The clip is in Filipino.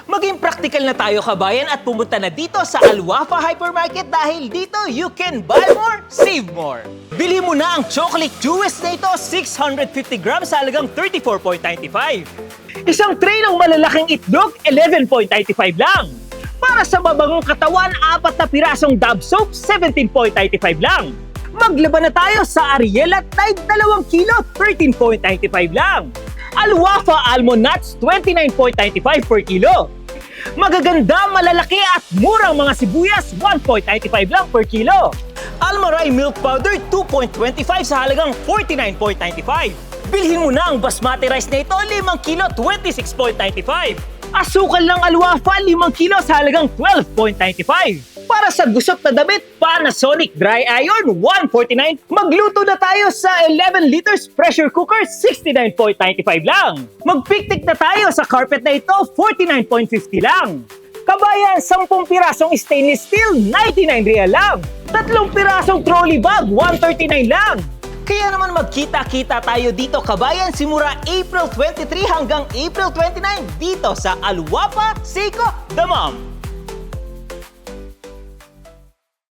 Maging practical na tayo kabayan at pumunta na dito sa Al Wafa Hypermarket dahil dito you can buy more, save more. Bili mo na ang chocolate jewels na ito, 650 grams sa halagang 34.95. Isang tray ng malalaking itlog, 11.95 lang. Para sa mabangong katawan, 4 na pirasong Dove soap, 17.95 lang. Maglaban na tayo sa Ariel at Tide 2 kilo, 13.95 lang. Al Wafa Almond Nuts, 29.95 per kilo. Magaganda, malalaki at murang mga sibuyas, 1.95 lang per kilo. Almaray Milk Powder, 2.25 sa halagang 49.95. Bilhin mo na ang basmati rice na ito, 5 kilo, 26.95. Asukal ng Al Wafa, 5 kilo sa halagang 12.95. Para sa gusot na damit, Panasonic Dry Iron, 149. Magluto na tayo sa 11 liters pressure cooker, 69.95 lang. Magpiknik na tayo sa carpet na ito, 49.50 lang. Kabayan, 10 pirasong stainless steel, 99 real lang. 3 pirasong trolley bag, 139 lang. Kaya naman magkita-kita tayo dito kabayan simula April 23 hanggang April 29 dito sa Al Wafa Seiko Damam.